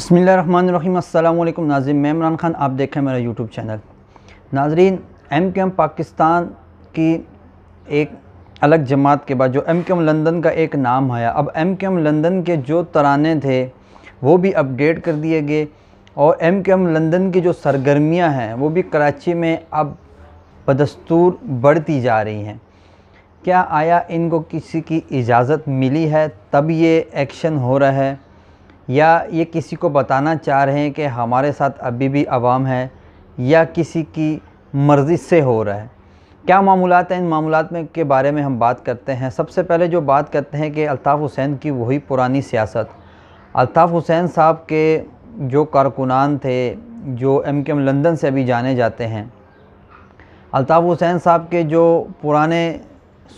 बिस्मिल्लाहिर्रहमानिर्रहीम। अस्सलाम वालेकुम नाज़रीन, मैं इमरान ख़ान, आप देख रहे हैं मेरा यूट्यूब चैनल। नाज़रीन, MQM पाकिस्तान की एक अलग जमात के बाद जो MQM लंदन का एक नाम आया, अब MQM लंदन के जो तराने थे वो भी अपडेट कर दिए गए और MQM लंदन की जो सरगर्मियाँ हैं वो भी कराची में अब बदस्तूर बढ़ती जा रही हैं। क्या आया इनको किसी की इजाज़त मिली है तब ये एक्शन हो रहा है, या ये किसी को बताना चाह रहे हैं कि हमारे साथ अभी भी अवाम है, या किसी की मर्ज़ी से हो रहा है? क्या मामूलात हैं, इन मामूलात में के बारे में हम बात करते हैं। सबसे पहले जो बात करते हैं कि अल्ताफ़ हुसैन की वही पुरानी सियासत। अल्ताफ़ हुसैन साहब के जो कारकुनान थे, जो MQM लंदन से अभी जाने जाते हैं, अल्ताफ़ हुसैन साहब के जो पुराने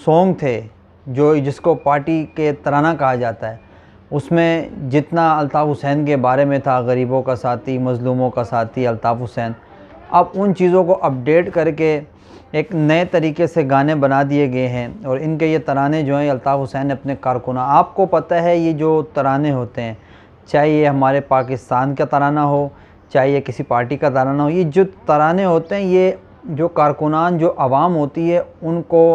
सॉन्ग थे, जो जिसको पार्टी के तराना कहा जाता है, उसमें जितना अल्ताफ़ हुसैन के बारे में था, गरीबों का साथी, मज़लूमों का साथी अल्ताफ़ हुसैन, अब उन चीज़ों को अपडेट करके एक नए तरीके से गाने बना दिए गए हैं। और इनके ये तराने जो हैं, अल्ताफ़ हुसैन ने अपने कारकुना, आपको पता है ये जो तराने होते हैं, चाहे ये हमारे पाकिस्तान का तराना हो, चाहे ये किसी पार्टी का तराना हो, ये जो तराने होते हैं, ये जो कारकुनान, जो आवाम होती है, उनको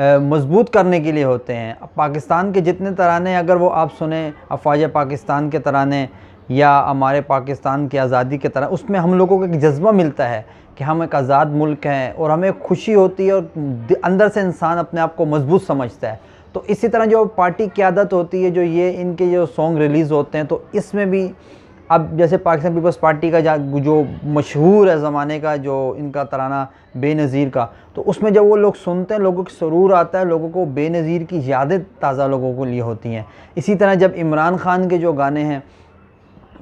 मज़बूत करने के लिए होते हैं। अब पाकिस्तान के जितने तराने अगर वो आप सुने, अफ़वाज पाकिस्तान के तराने या हमारे पाकिस्तान की आज़ादी के तरह, उसमें हम लोगों को एक जज्बा मिलता है कि हम एक आज़ाद मुल्क हैं और हमें खुशी होती है और अंदर से इंसान अपने आप को मजबूत समझता है। तो इसी तरह जो पार्टी की आदत होती है, जो ये इनके जो सॉन्ग रिलीज़ होते हैं, तो इसमें भी अब जैसे पाकिस्तान पीपल्स पार्टी का जो मशहूर है ज़माने का, जो इनका तराना बेनज़ीर का, तो उसमें जब वो लोग सुनते हैं, लोगों को सुरूर आता है, लोगों को बेनज़ीर की यादें ताज़ा लोगों को लिए होती हैं। इसी तरह जब इमरान ख़ान के जो गाने हैं,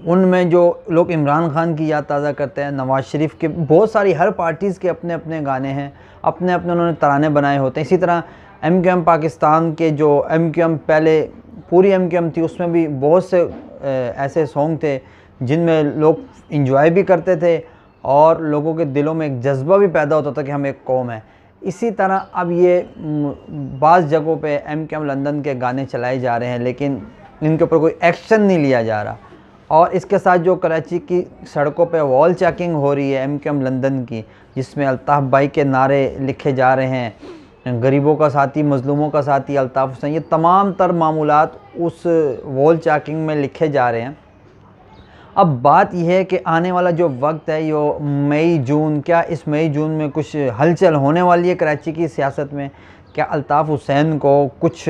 उनमें जो लोग इमरान ख़ान की याद ताज़ा करते हैं, नवाज़ शरीफ के, बहुत सारी हर पार्टीज़ के अपने अपने गाने हैं, अपने अपने उन्होंने तराने बनाए होते हैं। इसी तरह MQM पाकिस्तान के जो MQM पहले पूरी MQM थी, उसमें भी बहुत से ऐसे सॉन्ग थे जिनमें लोग इंजॉय भी करते थे और लोगों के दिलों में एक जज्बा भी पैदा होता था कि हम एक कौम है। इसी तरह अब ये बाज़ जगहों पे MQM लंदन के गाने चलाए जा रहे हैं, लेकिन इनके ऊपर कोई एक्शन नहीं लिया जा रहा। और इसके साथ जो कराची की सड़कों पे वॉल चेकिंग हो रही है MQM लंदन की, जिसमें अल्ताफ़ भाई के नारे लिखे जा रहे हैं, गरीबों का साथी, मज़लूमों का साथी अल्ताफ़ हुसैन, ये तमाम तर मामूलात उस वॉल चेकिंग में लिखे जा रहे हैं। अब बात यह है कि आने वाला जो वक्त है, यो मई जून, क्या इस मई जून में कुछ हलचल होने वाली है कराची की सियासत में? क्या अल्ताफ़ हुसैन को कुछ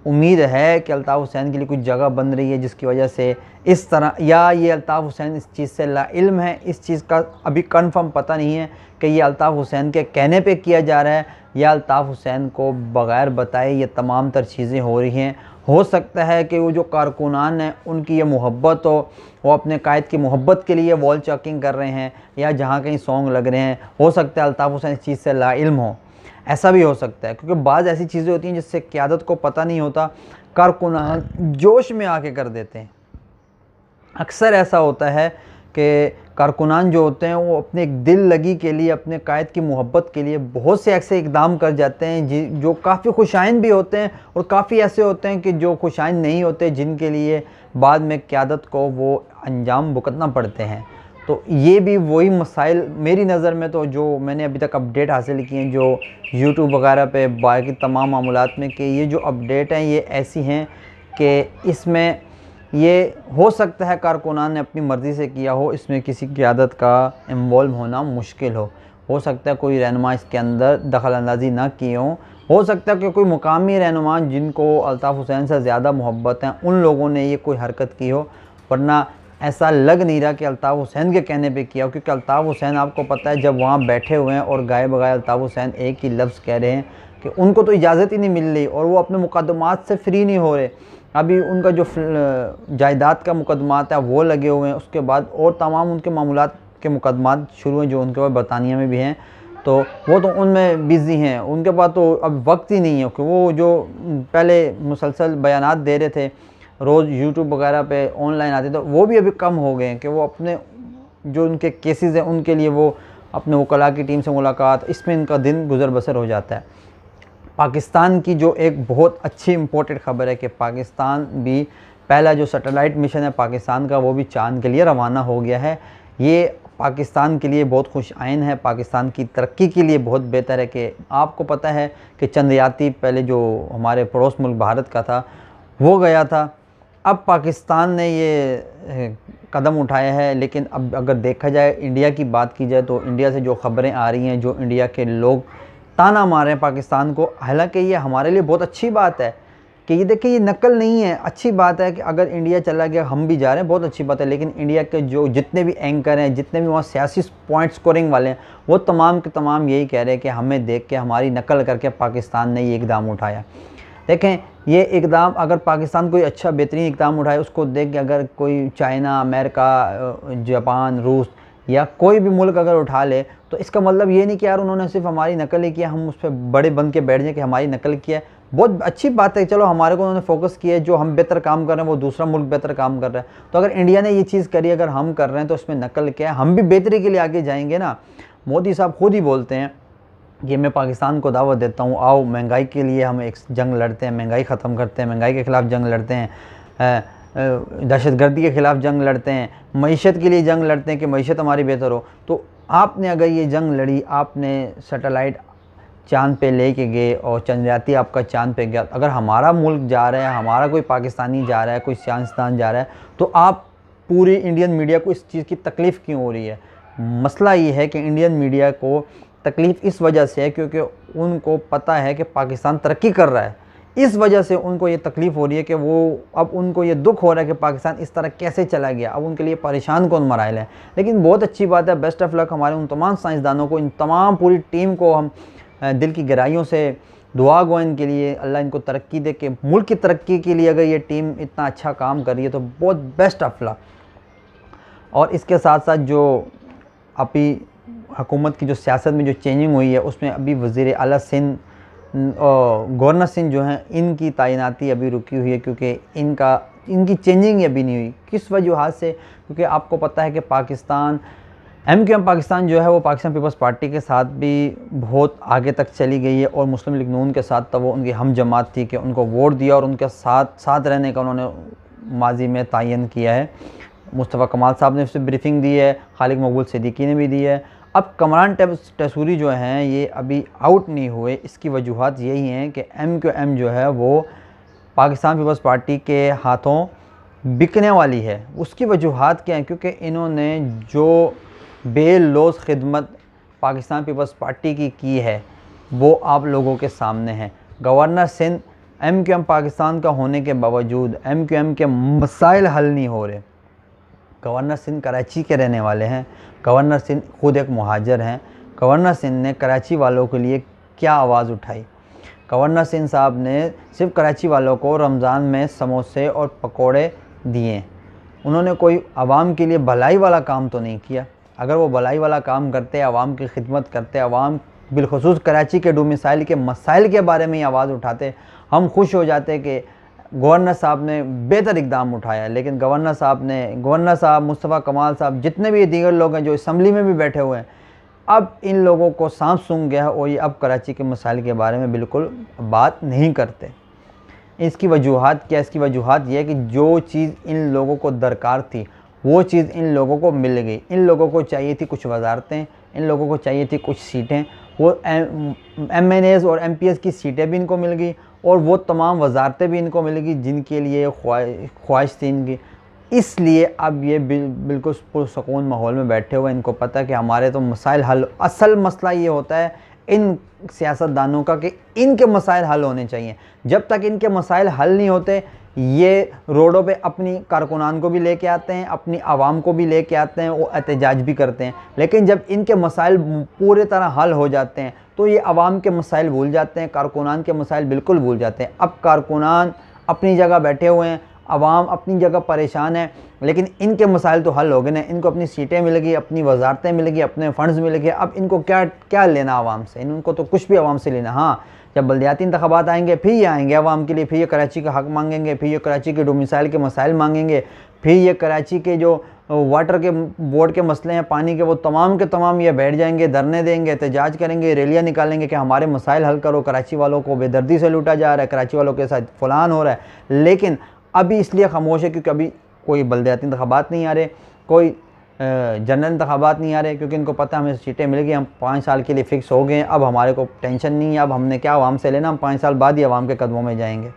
उम्मीद है कि अल्ताफ़ हुसैन के लिए कुछ जगह बन रही है जिसकी वजह से इस तरह, या ये अल्ताफ़ हुसैन इस चीज़ से लाइल्म है? इस चीज़ का अभी कन्फर्म पता नहीं है कि ये अल्ताफ़ हुसैन के कहने पे किया जा रहा है या अल्ताफ़ हुसैन को बग़ैर बताए ये तमाम तर चीज़ें हो रही हैं। हो सकता है कि वो जो कारकुनान हैं उनकी ये मोहब्बत हो, वो अपने कायद की मोहब्बत के लिए वॉल चेकिंग कर रहे हैं, या जहाँ कहीं सॉन्ग लग रहे हैं, हो सकता है अल्ताफ़ हुसैन इस चीज़ से लाइल्म हो। ऐसा भी हो सकता है, क्योंकि बाज़ ऐसी चीज़ें होती हैं जिससे क़यादत को पता नहीं होता, कारकुनान जोश में आके कर देते हैं। अक्सर ऐसा होता है कि कारकुनान जो होते हैं वो अपने एक दिल लगी के लिए, अपने कायद की मोहब्बत के लिए बहुत से ऐसे इक़दाम कर जाते हैं जो काफ़ी खुशाइन भी होते हैं, और काफ़ी ऐसे होते हैं कि जो खुशाइन नहीं होते, जिनके लिए बाद में क़यादत को वो अंजाम भुगतना पड़ते हैं। तो ये भी वही मसाइल मेरी नज़र में, तो जो मैंने अभी तक अपडेट हासिल की हैं, जो यूट्यूब वगैरह पे बाकी तमाम मामूलात में, कि ये जो अपडेट हैं ये ऐसी हैं कि इसमें ये हो सकता है कारकुनान ने अपनी मर्ज़ी से किया हो, इसमें किसी क़यादत का इन्वॉल्व होना मुश्किल हो सकता है कोई रहनुमा इसके अंदर दखल अंदाज़ी ना किए हो सकता है कि कोई मुकामी रहनुमा जिनको अल्ताफ़ हुसैन से ज़्यादा मोहब्बत हैं, उन लोगों ने ये कोई हरकत की हो, वरना ऐसा लग नहीं रहा कि अल्ताफ़ हुसैन के कहने पे किया हो। क्योंकि अल्ताफ़ हुसैन, आपको पता है, जब वहाँ बैठे हुए हैं और गाए बगाए अल्ताफ़ हुसैन एक ही लफ्ज़ कह रहे हैं कि उनको तो इजाज़त ही नहीं मिल रही और वो अपने मुकदमात से फ्री नहीं हो रहे। अभी उनका जो जायदाद का मुकदमात है वो लगे हुए हैं, उसके बाद और तमाम उनके मामूलात के मुकदमात शुरू हैं जो उनके पास बरतानिया में भी हैं, तो वो तो उनमें बिज़ी हैं, उनके पास तो अब वक्त ही नहीं है कि वो जो पहले मुसलसल बयानात दे रहे थे, रोज़ यूट्यूब वगैरह पे ऑनलाइन आते थे, वो भी अभी कम हो गए हैं कि वो अपने जो उनके केसेस हैं उनके लिए वो अपने वकला की टीम से मुलाकात, इसमें इनका दिन गुजर बसर हो जाता है। पाकिस्तान की जो एक बहुत अच्छी इम्पोर्टेंट ख़बर है कि पाकिस्तान भी पहला जो सैटेलाइट मिशन है पाकिस्तान का वो भी चाँद के लिए रवाना हो गया है। ये पाकिस्तान के लिए बहुत खुश आइन है, पाकिस्तान की तरक्की के लिए बहुत बेहतर है कि आपको पता है कि चंद्रयान पहले जो हमारे पड़ोस मुल्क भारत का था वो गया था, अब पाकिस्तान ने ये कदम उठाया है। लेकिन अब अगर देखा जाए, इंडिया की बात की जाए तो इंडिया से जो ख़बरें आ रही हैं, जो इंडिया के लोग ताना मार रहे हैं पाकिस्तान को, हालांकि ये हमारे लिए बहुत अच्छी बात है कि ये देखिए ये नकल नहीं है, अच्छी बात है कि अगर इंडिया चला गया हम भी जा रहे हैं, बहुत अच्छी बात है। लेकिन इंडिया के जो जितने भी एंकर हैं, जितने भी वहाँ सियासी पॉइंट स्कोरिंग वाले हैं, वो तमाम के तमाम यही कह रहे हैं कि हमें देख के हमारी नकल करके पाकिस्तान ने ये इकदाम उठाया। देखें ये इकदाम अगर पाकिस्तान कोई अच्छा बेहतरीन इकदाम उठाए, उसको देख के अगर कोई चाइना, अमेरिका, जापान, रूस या कोई भी मुल्क अगर उठा ले, तो इसका मतलब ये नहीं कि यार उन्होंने सिर्फ हमारी नकल ही किया, हम उस पर बड़े बन के बैठ जाए कि हमारी नकल किया है। बहुत अच्छी बात है, चलो हमारे को उन्होंने फोकस किया है, जो हम बेहतर काम कर रहे हैं वो दूसरा मुल्क बेहतर काम कर रहा है। तो अगर इंडिया ने ये चीज़ करी, अगर हम कर रहे हैं तो उसमें नकल क्या है, हम भी बेहतरी के लिए आगे जाएंगे ना। मोदी साहब खुद ही बोलते हैं कि मैं पाकिस्तान को दावत देता हूँ, आओ महंगाई के लिए हम एक जंग लड़ते हैं, महंगाई ख़त्म करते हैं, महंगाई के ख़िलाफ़ जंग लड़ते हैं, दहशतगर्दी के ख़िलाफ़ जंग लड़ते हैं, मईशत के लिए जंग लड़ते हैं कि मईशत हमारी बेहतर हो। तो आपने अगर ये जंग लड़ी, आपने सैटेलाइट चाँद पे लेके गए और चंद्रयान आपका चाँद पे गया, अगर हमारा मुल्क जा रहा है, हमारा कोई पाकिस्तानी जा रहा है, कोई साइंसदान जा रहा है, तो आप पूरी इंडियन मीडिया को इस चीज़ की तकलीफ़ क्यों हो रही है? मसला ये है कि इंडियन मीडिया को तकलीफ़ इस वजह से है क्योंकि उनको पता है कि पाकिस्तान तरक्की कर रहा है, इस वजह से उनको ये तकलीफ़ हो रही है कि वो अब उनको ये दुख हो रहा है कि पाकिस्तान इस तरह कैसे चला गया, अब उनके लिए परेशान कौन मराइल है। लेकिन बहुत अच्छी बात है, बेस्ट ऑफ लक हमारे उन तमाम साइंसदानों को, इन तमाम पूरी टीम को हम दिल की गहराइयों से दुआ गो इनके लिए, अल्लाह इनको तरक्की दे के मुल्क की तरक्की के लिए अगर ये टीम इतना अच्छा काम कर रही है तो बहुत बेस्ट ऑफ लक। और इसके साथ साथ जो अभी हुकूमत की जो सियासत में जो चेंजिंग हुई है, उसमें अभी वज़ीर आला सिंध और गवर्नर सिंध जो हैं, इनकी तैनाती अभी रुकी हुई है क्योंकि इनकी चेंजिंग अभी नहीं हुई। किस वजूहत से? क्योंकि आपको पता है कि पाकिस्तान MQM पाकिस्तान जो है वो पाकिस्तान पीपल्स पार्टी के साथ भी बहुत आगे तक चली गई है और मुस्लिम लीग नून के साथ तो वो उनकी हम जमात थी कि उनको वोट दिया और उनके साथ रहने का उन्होंने माजी में तयन किया है। मुस्तफ़ा कमाल साहब ने उससे ब्रीफिंग दी है, खालिद मकबूल सिद्दीकी ने भी दी है। अब कमरान टसूरी जो हैं ये अभी आउट नहीं हुए, इसकी वजूहत यही हैं कि MQM जो है वो पाकिस्तान पीपल्स पार्टी के हाथों बिकने वाली है। उसकी वजूहत क्या है? क्योंकि इन्होंने जो बेलौस खिदमत पाकिस्तान पीपल्स पार्टी की है वो आप लोगों के सामने है। गवर्नर सिंध MQM पाकिस्तान का होने के बावजूद MQM के मसाइल हल नहीं हो रहे। गवर्नर सिंध कराची के रहने वाले हैं, गवर्नर सिंध खुद एक मुहाजिर हैं। गवर्नर सिंध ने कराची वालों के लिए क्या आवाज़ उठाई? गवर्नर सिंध साहब ने सिर्फ कराची वालों को रमज़ान में समोसे और पकोड़े दिए, उन्होंने कोई आवाम के लिए भलाई वाला काम तो नहीं किया। अगर वो भलाई वाला काम करते, आवाम की खिदमत करते, आवाम बिलखुसूस कराची के डोमिसाइल के मसाइल के बारे में आवाज़ उठाते, हम खुश हो जाते कि गवर्नर साहब ने बेहतर इकदाम उठाया। लेकिन गवर्नर साहब, मुस्तफ़ा कमाल साहब, जितने भी दीगर लोग हैं जो असम्बली में भी बैठे हुए हैं, अब इन लोगों को सांप सूंघ गया है और ये अब कराची के मसाइल के बारे में बिल्कुल बात नहीं करते। इसकी वजूहत क्या? इसकी वजूहत यह है कि जो चीज़ इन लोगों को दरकार थी वो चीज़ इन लोगों को मिल गई। इन लोगों को चाहिए थी कुछ वजारतें, इन लोगों को चाहिए थी कुछ सीटें, वो MNAs और MPs की सीटें भी इनको मिल गई और वो तमाम वजारतें भी इनको मिल गई जिनके लिए ख्वाहिश थी इनकी। इसलिए अब ये बिल्कुल पुरसकून माहौल में बैठे हुए, इनको पता है कि हमारे तो मसाइल हल। असल मसला ये होता है इन सियासतदानों का कि इनके मसाइल हल होने चाहिए। जब तक इनके मसाइल हल नहीं होते, ये रोडों पे अपनी कारकुनान को भी लेके आते हैं, अपनी आवाम को भी लेके आते हैं, वो एहतजाज भी करते हैं। लेकिन जब इनके मसाइल पूरे तरह हल हो जाते हैं तो ये आवाम के मसाइल भूल जाते हैं, कारकुनान के मसाइल बिल्कुल भूल जाते हैं। अब कारकुनान अपनी जगह बैठे हुए हैं, आवाम अपनी जगह परेशान है, लेकिन इनके मसाइल तो हल हो गए ना। इनको अपनी सीटें मिल गई, अपनी वजारतें मिल गई, अपने फ़ंड्स मिल गए। अब इनको क्या लेना आवाम से? इनको तो कुछ भी आवाम से लेना। हाँ, जब बल्दियाती इंतखाबात आएंगे फिर ये आएंगे आवाम के लिए, फिर ये कराची का हक़ मांगेंगे, फिर ये कराची के डोमिसाइल के मसाइल मांगेंगे, फिर ये कराची के जो वाटर के बोर्ड के मसले हैं, पानी के, वो तमाम के तमाम ये बैठ जाएंगे, धरने देंगे, एहतजाज करेंगे, रैलियाँ निकालेंगे कि हमारे मसाइल हल करो, कराची वालों को बेदर्दी से लूटा जा रहा है, कराची वालों के साथ फलान हो रहा है। लेकिन अभी इसलिए खामोश है क्योंकि अभी कोई बलदियाती इंतखाबात नहीं आ रहे, कोई जनरल इंतखाबात नहीं आ रहे, क्योंकि इनको पता है हमें सीटें मिल गई, हम 5 साल के लिए फ़िक्स हो गए हैं, अब हमारे को टेंशन नहीं है, अब हमने क्या आवाम से लेना, हम 5 साल बाद ही आवाम के कदमों में जाएंगे।